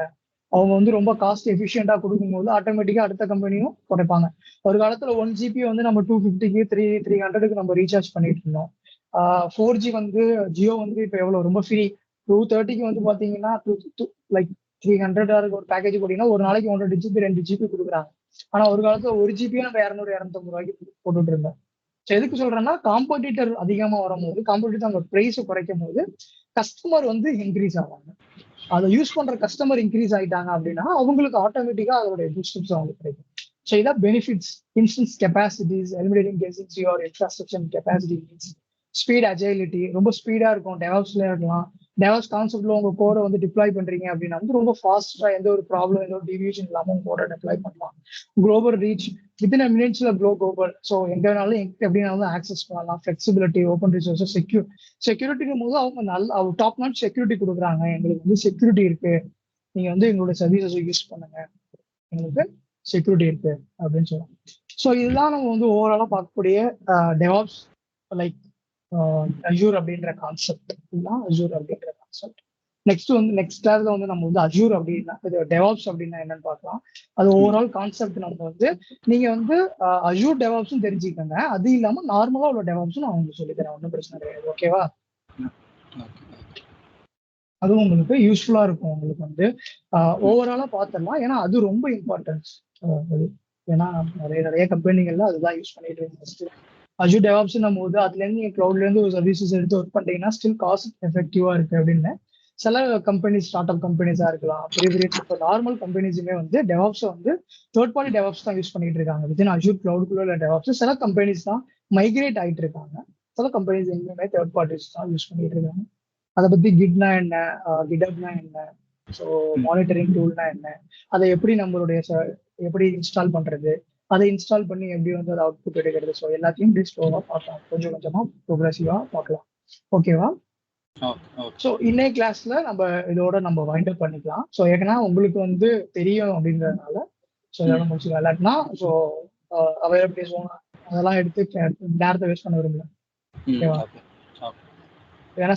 அவங்க வந்து ரொம்ப காஸ்ட் எஃபிஷியண்டா கொடுக்கும்போது ஆட்டோமேட்டிக்கா அடுத்த கம்பெனியும் குறைப்பாங்க. ஒரு காலத்துல 1 GB வந்து நம்ம 250க்கு 300க்கு நம்ம ரீசார்ஜ் பண்ணிட்டு இருந்தோம். 4G வந்து ஜியோ வந்து இப்போ எவ்வளவு ரொம்ப ஃப்ரீ. 230க்கு வந்து பாத்தீங்கன்னா லைக் 300 ஒரு பேக்கேஜ் போட்டீங்கன்னா ஒரு நாளைக்கு 1.5 GB 2 GB கொடுக்குறாங்க. ஆனா ஒரு காலத்துல 1 GB நம்ம 200-250 ரூபாய்க்கு போட்டுட்டு இருந்தோம். எதுக்கு சொல்றேன்னா, காம்படிட்டர் அதிகமா வரும்போது, காம்படிட்டர் அவங்க பிரைஸ் குறைக்கும் போது கஸ்டமர் வந்து இன்க்ரீஸ் ஆவாங்க. அதை யூஸ் பண்ற கஸ்டமர் இன்க்ரீஸ் ஆயிட்டாங்க அப்படின்னா அவங்களுக்கு ஆட்டோமேட்டிக்கா அதோட பூஸ்டப்ஸ் அவங்களுக்கு கிடைக்கும். ஸோ இதான் benefits. Instance capacities, eliminating guessing your infrastructure capacity, speed agility, ரொம்ப ஸ்பீடா இருக்கும். டெவாப்ஸ்ல இருக்கலாம். டெவாப்ஸ் கான்செப்ட்ல உங்க கோடை வந்து டிப்ளாய் பண்றீங்க அப்படின்னா வந்து ரொம்ப ஃபாஸ்டா எந்த ஒரு ப்ராப்ளம், எந்த ஒரு டிவியேஷன் இல்லாம உங்க கோடை டிப்ளாய் பண்ணலாம். குளோபல் ரீச், வித்தின் மினிட்ஸ்ல குளோபல். ஸோ எங்கனாலும் எப்படினாலும் ஆக்சஸ் பண்ணலாம். ஃபிளெக்சிபிலிட்டி, ஓப்பன் ரிசோர்ஸஸ், செக்யூரிட்டிக்கும் போது அவங்க நல்ல டாப் நாட் செக்யூரிட்டி கொடுக்குறாங்க. எங்களுக்கு வந்து செக்யூரிட்டி இருக்கு, நீங்க வந்து எங்களோட சர்வீசஸ் யூஸ் பண்ணுங்க, எங்களுக்கு செக்யூரிட்டி இருக்கு அப்படின்னு சொல்லுவாங்க. ஸோ இதுதான் நம்ம வந்து ஓவராலா பார்க்கக்கூடிய டெவாப்ஸ் லைக் அஜூர் அப்படின்ற கான்செப்ட். இதுதான் அஜூர் அப்படின்ற கான்செப்ட். நெக்ஸ்ட் கிளாஸ்ல வந்து நம்ம வந்து அஜூர் அப்படின்னா இது டெவாப்ஸ் அப்படின்னா என்னன்னு பார்க்கலாம். அது ஓவரால் கான்செப்ட். நம்ம வந்து நீங்க வந்து அஜூர் டெவாப்ஸும் தெரிஞ்சுக்கோங்க, அது இல்லாம நார்மலா உள்ள டெவாப்ஸும் நான் உங்களுக்கு சொல்லி தரேன், ஒன்றும் பிரச்சனை கிடையாது. ஓகேவா? அதுவும் உங்களுக்கு யூஸ்ஃபுல்லா இருக்கும். உங்களுக்கு வந்து ஓவராலா பார்த்துடலாம். ஏன்னா அது ரொம்ப இம்பார்ட்டன்ஸ். ஏன்னா நிறைய கம்பெனிகள்ல அதுதான் யூஸ் பண்ணிட்டு இருக்கு. அஜூர் டெவாப்ஸ் நம்ம வந்து அதுல இருந்து நீங்க கிளவுட்ல இருந்து ஒரு சர்வீசஸ் எடுத்து ஒர்க் பண்றீங்கன்னா ஸ்டில் காஸ்ட் எஃபெக்டிவா இருக்கு அப்படின்னு சில கம்பெனிஸ், ஸ்டார்ட் அப் கம்பெனிஸா இருக்கலாம், பெரிய நார்மல் கம்பெனிஸுமே வந்து டெவாப்ஸை வந்து தேர்ட் பார்ட்டி டெவாப்ஸ் தான் யூஸ் பண்ணிட்டு இருக்காங்க. வித்தின் அஜூர் கிளவுடுக்குள்ள டெவாப்ஸ் சில கம்பெனிஸ் தான் மைக்ரேட் ஆகிட்டு இருக்காங்க. சில கம்பெனிஸ் எங்கேயுமே தேர்ட் பார்ட்டிஸ் தான் யூஸ் பண்ணிட்டு இருக்காங்க. அதை பத்தி கிட்னா என்ன, கிட்ஹப்னா என்ன, ஸோ மானிட்டரிங் டூல்னா என்ன, அதை எப்படி நம்மளுடைய எப்படி இன்ஸ்டால் பண்றது, அதை இன்ஸ்டால் பண்ணி எப்படி வந்து அதை அவுட்புட் எடுக்கிறது, ஸோ எல்லாத்தையும் இப்படி ஸ்லோவா பார்க்கலாம், கொஞ்சம் கொஞ்சமா ப்ரோக்ரஸிவா பார்க்கலாம். ஓகேவா? ஸோ இன்னைய கிளாஸ்ல நம்ம இதோட நம்ம வைண்ட் அப் பண்ணிக்கலாம். ஸோ ஏன்னா உங்களுக்கு வந்து தெரியும் அப்படின்றதுனால ஸோ இதோட முடிச்சுக்கலாம். இல்லாட்டினா ஸோ அவைலபிலிட்டி அதெல்லாம் எடுத்து நேரத்தை வேஸ்ட் பண்ண விரும்பல. ஓகேவா? ஏன்னா